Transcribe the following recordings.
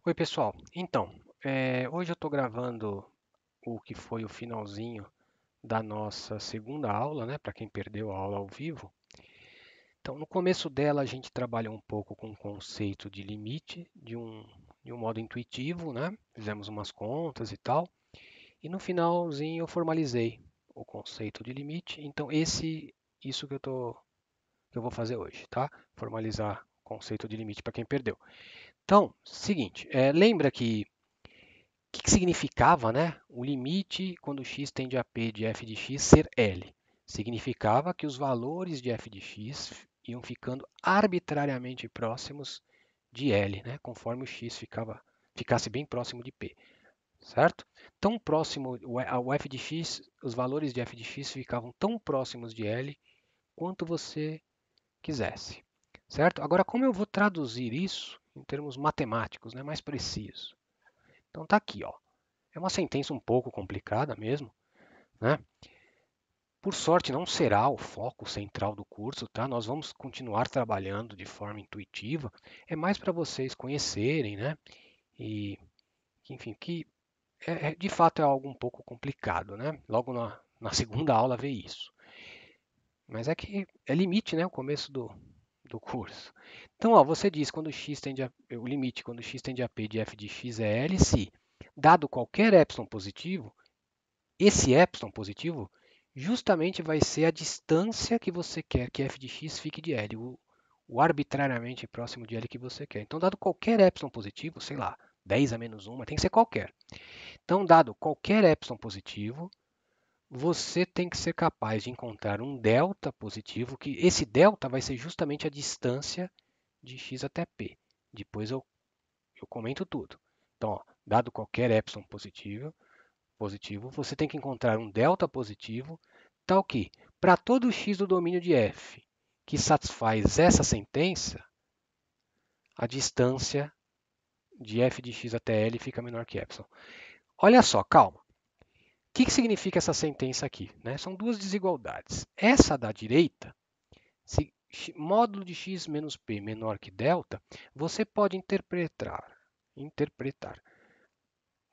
Oi, pessoal. Então, hoje eu estou gravando o que foi o finalzinho da nossa segunda aula, né? Para quem perdeu a aula ao vivo. Então, no começo dela, a gente trabalhou um pouco com o conceito de limite de um modo intuitivo, né? Fizemos umas contas e tal. E no finalzinho, eu formalizei o conceito de limite. Então, isso que eu vou fazer hoje, tá? Formalizar o conceito de limite para quem perdeu. Então, seguinte, lembra que significava, né, o limite quando x tende a p de f de x ser L? Significava que os valores de f de x iam ficando arbitrariamente próximos de L, né, conforme o x ficasse bem próximo de p, certo? Tão próximo, o f de x, os valores de f de x ficavam tão próximos de L quanto você quisesse, certo? Agora, como eu vou traduzir isso em termos matemáticos, né, mais preciso? Então tá aqui, ó. É uma sentença um pouco complicada mesmo, né? Por sorte, não será o foco central do curso, tá? Nós vamos continuar trabalhando de forma intuitiva. É mais para vocês conhecerem, né? E, enfim, que de fato é algo um pouco complicado, né? Logo na segunda aula vê isso. Mas é que é limite, né? O começo do curso. Então, ó, você diz quando x tende a, o limite quando x tende a p de f de x é L se, dado qualquer epsilon positivo, esse epsilon positivo justamente vai ser a distância que você quer que f de x fique de L, o arbitrariamente próximo de L que você quer. Então, dado qualquer epsilon positivo, sei lá, 10 a menos 1, tem que ser qualquer. Então, dado qualquer epsilon positivo, você tem que ser capaz de encontrar um delta positivo, que esse delta vai ser justamente a distância de x até p. Depois eu comento tudo. Então, ó, dado qualquer epsilon positivo, você tem que encontrar um delta positivo, tal que, para todo x do domínio de f que satisfaz essa sentença, a distância de f de x até L fica menor que epsilon. Olha só, calma. O que significa essa sentença aqui? Né? São duas desigualdades. Essa da direita, se módulo de x menos p menor que delta, você pode interpretar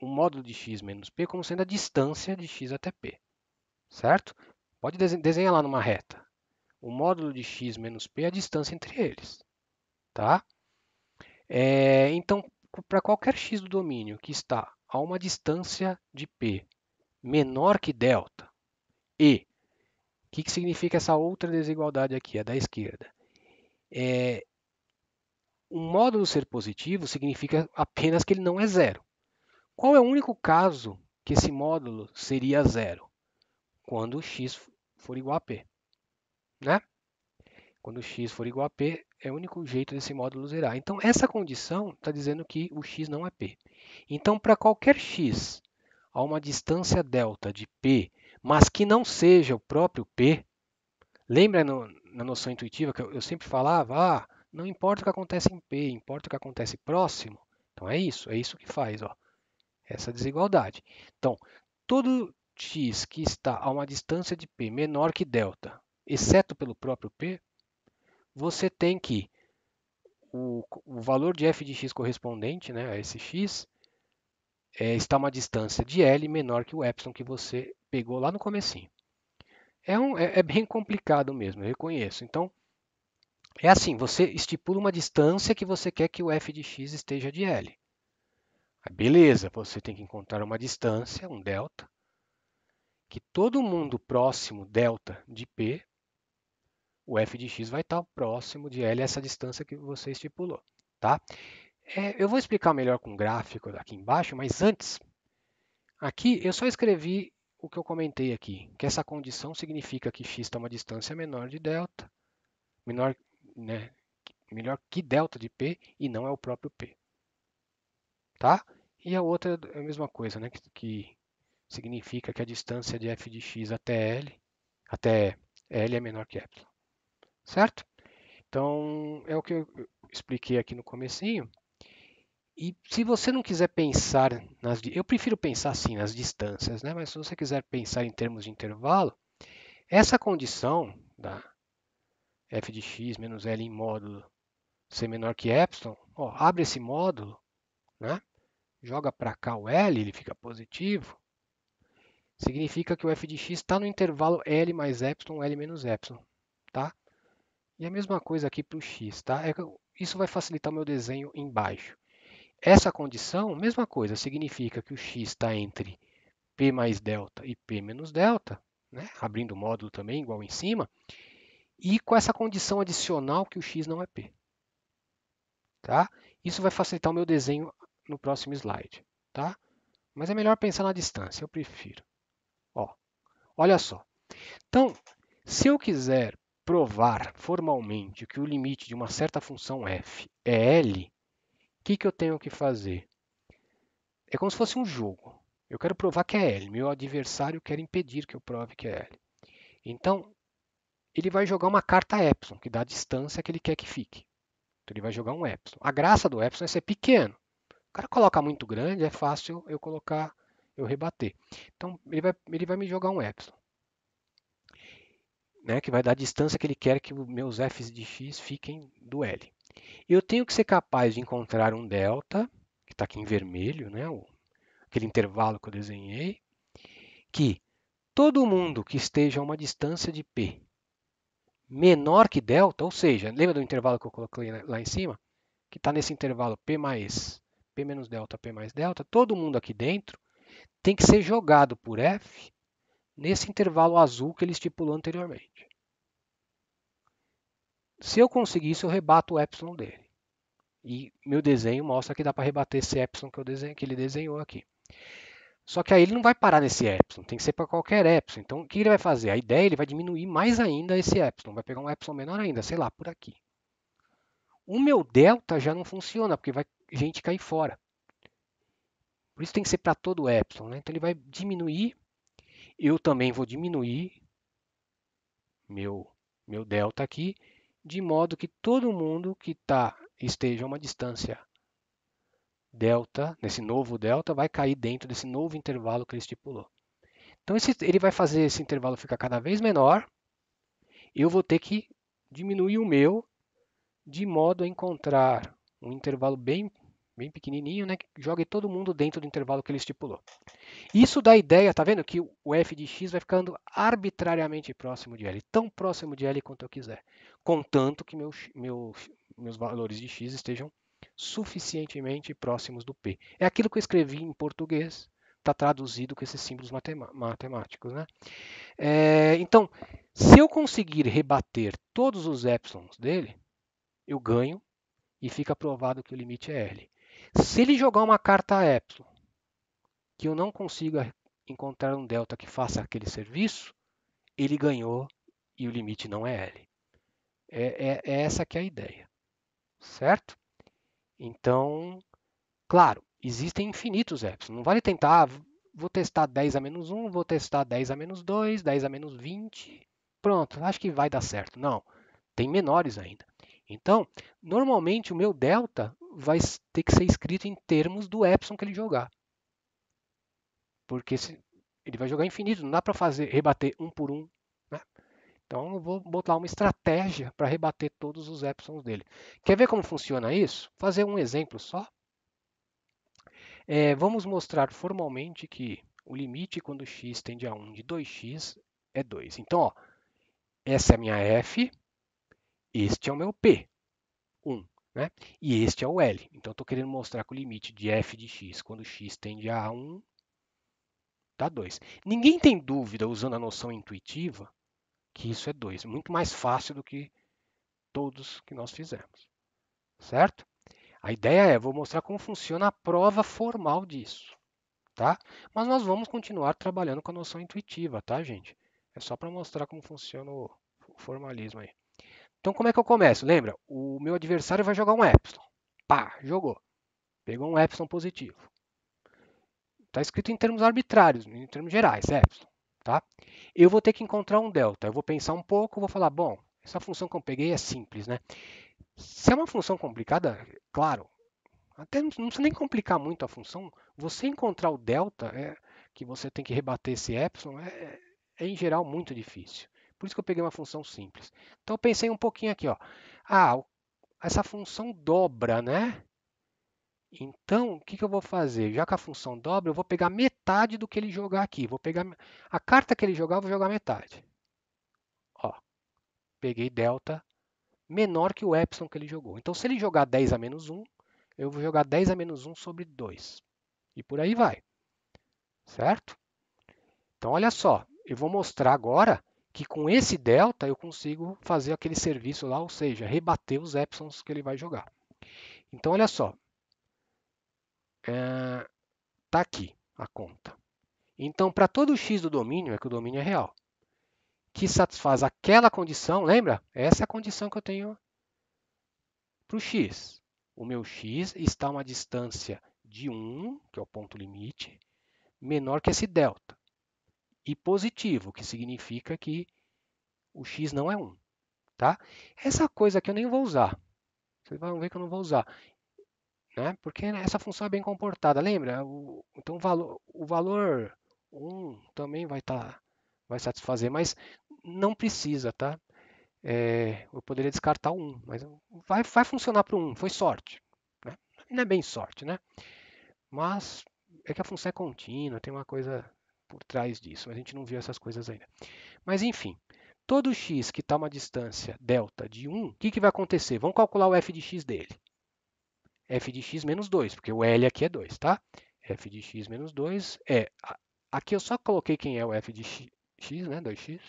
o módulo de x menos p como sendo a distância de x até p, certo? Pode desenhar lá numa reta. O módulo de x menos p é a distância entre eles, tá? Então, para qualquer x do domínio que está a uma distância de p menor que delta, e o que significa essa outra desigualdade aqui, a da esquerda? O módulo ser positivo significa apenas que ele não é zero. Qual é o único caso que esse módulo seria zero? Quando x for igual a p, né? Quando x for igual a p, é o único jeito desse módulo zerar. Então, essa condição está dizendo que o x não é p. Então, para qualquer x a uma distância delta de p, mas que não seja o próprio p, lembra na noção intuitiva que eu sempre falava, não importa o que acontece em p, importa o que acontece próximo. Então, é isso que faz, ó, essa desigualdade. Então, todo x que está a uma distância de p menor que delta, exceto pelo próprio p, você tem que o valor de f de x correspondente, né, a esse x está a uma distância de L menor que o epsilon que você pegou lá no comecinho. É bem complicado mesmo, eu reconheço. Então, é assim, você estipula uma distância que você quer que o f de x esteja de L. Beleza, você tem que encontrar uma distância, um delta, que todo mundo próximo delta de P, o f de x vai estar próximo de L, essa distância que você estipulou. Tá? Eu vou explicar melhor com gráfico aqui embaixo, mas antes, aqui eu só escrevi o que eu comentei aqui, que essa condição significa que x está uma distância menor de delta, menor, né, melhor que delta de P e não é o próprio P. Tá? E a outra é a mesma coisa, né, que significa que a distância de f de x até L é menor que epsilon. Certo? Então, é o que eu expliquei aqui no comecinho. E se você não quiser pensar eu prefiro pensar assim nas distâncias, né? Mas se você quiser pensar em termos de intervalo, essa condição da f de x menos L em módulo ser menor que epsilon, ó, abre esse módulo, né? Joga para cá o L, ele fica positivo. Significa que o f de x está no intervalo L mais epsilon, L menos epsilon, tá? E a mesma coisa aqui para o x, tá? Isso vai facilitar o meu desenho embaixo. Essa condição, mesma coisa, significa que o x está entre P mais delta e P menos delta, né? Abrindo o módulo também, igual em cima, e com essa condição adicional que o x não é P. Tá? Isso vai facilitar o meu desenho no próximo slide. Tá? Mas é melhor pensar na distância, eu prefiro. Ó, olha só. Então, se eu quiser provar formalmente que o limite de uma certa função f é L, o que eu tenho que fazer? É como se fosse um jogo. Eu quero provar que é L. Meu adversário quer impedir que eu prove que é L. Então, ele vai jogar uma carta epsilon, que dá a distância que ele quer que fique. Então, ele vai jogar um epsilon. A graça do epsilon é ser pequeno. O cara coloca muito grande, é fácil eu rebater. Então, ele vai me jogar um epsilon, né, que vai dar a distância que ele quer que os meus f's de x fiquem do L. Eu tenho que ser capaz de encontrar um delta, que está aqui em vermelho, né, aquele intervalo que eu desenhei, que todo mundo que esteja a uma distância de P menor que delta, ou seja, lembra do intervalo que eu coloquei lá em cima? Que está nesse intervalo P menos delta, P mais delta, todo mundo aqui dentro tem que ser jogado por F nesse intervalo azul que ele estipulou anteriormente. Se eu conseguir isso, eu rebato o epsilon dele. E meu desenho mostra que dá para rebater esse epsilon que ele desenhou aqui. Só que aí ele não vai parar nesse epsilon, tem que ser para qualquer epsilon. Então, o que ele vai fazer? A ideia ele vai diminuir mais ainda esse epsilon, vai pegar um epsilon menor ainda, sei lá, por aqui. O meu delta já não funciona, porque vai gente cair fora. Por isso tem que ser para todo o epsilon. Né? Então, ele vai diminuir, eu também vou diminuir meu, meu delta aqui, de modo que todo mundo que esteja a uma distância delta, nesse novo delta, vai cair dentro desse novo intervalo que ele estipulou. Então ele vai fazer esse intervalo ficar cada vez menor, eu vou ter que diminuir o meu de modo a encontrar um intervalo bem pequenininho, né, que jogue todo mundo dentro do intervalo que ele estipulou. Isso dá a ideia, tá vendo, que o f de x vai ficando arbitrariamente próximo de L, tão próximo de L quanto eu quiser, contanto que meus valores de x estejam suficientemente próximos do P. É aquilo que eu escrevi em português, está traduzido com esses símbolos matemáticos. Né? Então, se eu conseguir rebater todos os epsilons dele, eu ganho e fica provado que o limite é L. Se ele jogar uma carta epsilon que eu não consiga encontrar um delta que faça aquele serviço, ele ganhou e o limite não é L. É essa que é a ideia, certo? Então, claro, existem infinitos epsilon. Não vale tentar, vou testar 10 a menos 1, vou testar 10 a menos 2, 10 a menos 20. Pronto, acho que vai dar certo. Não, tem menores ainda. Então, normalmente o meu delta vai ter que ser escrito em termos do epsilon que ele jogar. Porque ele vai jogar infinito, não dá para rebater um por um. Né? Então eu vou botar uma estratégia para rebater todos os epsilons dele. Quer ver como funciona isso? Fazer um exemplo só. Vamos mostrar formalmente que o limite quando x tende a 1 de 2x é 2. Então, ó, essa é a minha f, este é o meu p, 1. Né? E este é o L. Então, estou querendo mostrar que o limite de f de x quando x tende a 1 dá 2. Ninguém tem dúvida, usando a noção intuitiva, que isso é 2. Muito mais fácil do que todos que nós fizemos. Certo? A ideia vou mostrar como funciona a prova formal disso. Tá? Mas nós vamos continuar trabalhando com a noção intuitiva, tá, gente? É só para mostrar como funciona o formalismo aí. Então, como é que eu começo? Lembra, o meu adversário vai jogar um epsilon. Pá, jogou. Pegou um epsilon positivo. Está escrito em termos arbitrários, em termos gerais, epsilon. Tá? Eu vou ter que encontrar um delta. Eu vou pensar um pouco, vou falar, bom, essa função que eu peguei é simples, né? Se é uma função complicada, claro, até não precisa nem complicar muito a função. Você encontrar o delta, que você tem que rebater esse epsilon, em geral muito difícil. Por isso que eu peguei uma função simples. Então eu pensei um pouquinho aqui, ó. Ah, essa função dobra, né? Então, o que que eu vou fazer? Já que a função dobra, eu vou pegar metade do que ele jogar aqui. Vou pegar a carta que ele jogar, eu vou jogar metade. Ó, peguei delta menor que o epsilon que ele jogou. Então, se ele jogar 10 a menos 1, eu vou jogar 10 a menos 1 sobre 2. E por aí vai, certo? Então, olha só, eu vou mostrar agora que com esse delta eu consigo fazer aquele serviço lá, ou seja, rebater os epsilons que ele vai jogar. Então, olha só, está aqui a conta. Então, para todo x do domínio, é que o domínio é real, que satisfaz aquela condição, lembra? Essa é a condição que eu tenho para o x. O meu x está a uma distância de 1, que é o ponto limite, menor que esse delta. E positivo, que significa que o x não é 1. Tá? Essa coisa aqui eu nem vou usar. Vocês vão ver que eu não vou usar. Né? Porque essa função é bem comportada. Lembra? Então o valor 1 também vai satisfazer, mas não precisa, tá? Eu poderia descartar o 1, mas vai funcionar para o 1, foi sorte. Né? Não é bem sorte, né? Mas é que a função é contínua, tem uma coisa por trás disso, mas a gente não viu essas coisas ainda. Mas enfim, todo x que está a uma distância delta de 1, o que, que vai acontecer? Vamos calcular o f de x dele. F de x menos 2, porque o L aqui é 2, tá? F de x menos 2 é... Aqui eu só coloquei quem é o f de x, né? 2x.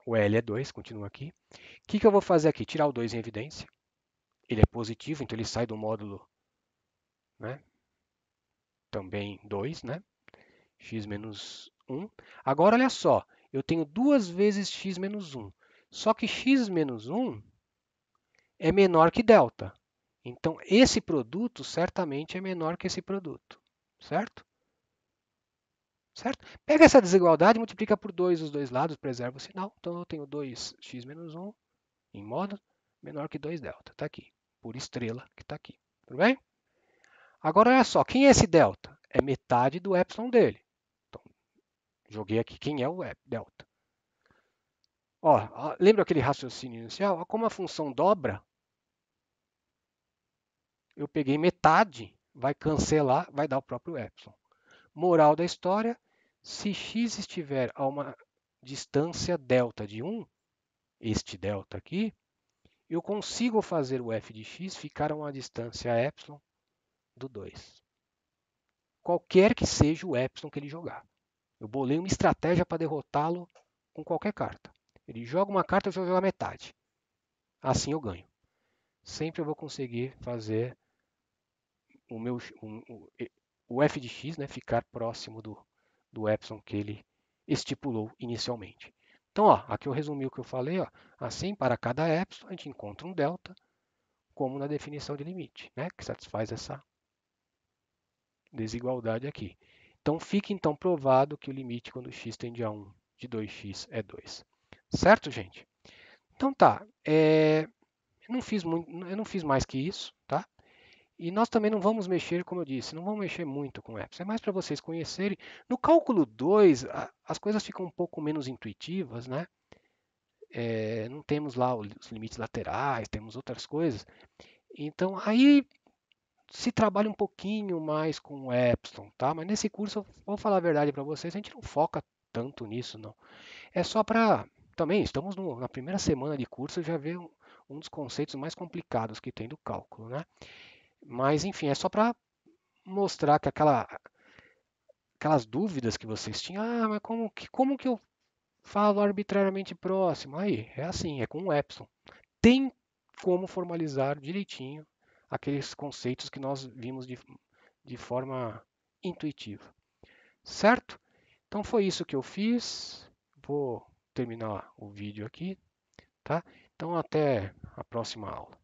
O L é 2, continua aqui. O que, que eu vou fazer aqui? Tirar o 2 em evidência. Ele é positivo, então ele sai do módulo, né? Também 2, né? X menos 1. Agora, olha só, eu tenho 2 vezes x menos 1. Só que x menos 1 é menor que delta. Então, esse produto certamente é menor que esse produto, certo? Certo? Pega essa desigualdade, multiplica por 2 os dois lados, preserva o sinal. Então, eu tenho 2x menos 1 em modo menor que 2 delta. Está aqui, por estrela que está aqui. Tudo bem? Agora, olha só, quem é esse delta? É metade do epsilon dele. Então, joguei aqui quem é o delta. Ó, lembra aquele raciocínio inicial? Como a função dobra, eu peguei metade, vai cancelar, vai dar o próprio epsilon. Moral da história, se x estiver a uma distância delta de 1, este delta aqui, eu consigo fazer o f de x ficar a uma distância epsilon do 2. Qualquer que seja o epsilon que ele jogar. Eu bolei uma estratégia para derrotá-lo com qualquer carta. Ele joga uma carta, eu vou jogar metade. Assim eu ganho. Sempre eu vou conseguir fazer o meu o f de x, né, ficar próximo do epsilon que ele estipulou inicialmente. Então, ó, aqui eu resumi o que eu falei. Ó. Assim, para cada epsilon, a gente encontra um delta, como na definição de limite, né, que satisfaz essa desigualdade aqui. Então, fica então provado que o limite quando x tende a 1 de 2x é 2. Certo, gente? Então tá, eu não fiz mais que isso, tá? E nós também não vamos mexer, como eu disse, não vamos mexer muito com apps. É mais para vocês conhecerem. No cálculo 2, as coisas ficam um pouco menos intuitivas, né? Não temos lá os limites laterais, temos outras coisas. Então, aí se trabalha um pouquinho mais com o epsilon, tá? Mas nesse curso, eu vou falar a verdade para vocês, a gente não foca tanto nisso, não. É só para... Também estamos na primeira semana de curso, já vê um dos conceitos mais complicados que tem do cálculo, né? Mas, enfim, é só para mostrar que aquelas dúvidas que vocês tinham, mas como que eu falo arbitrariamente próximo? Aí, é assim, é com o epsilon. Tem como formalizar direitinho aqueles conceitos que nós vimos de forma intuitiva. Certo? Então foi isso que eu fiz. Vou terminar o vídeo aqui, tá? Então até a próxima aula.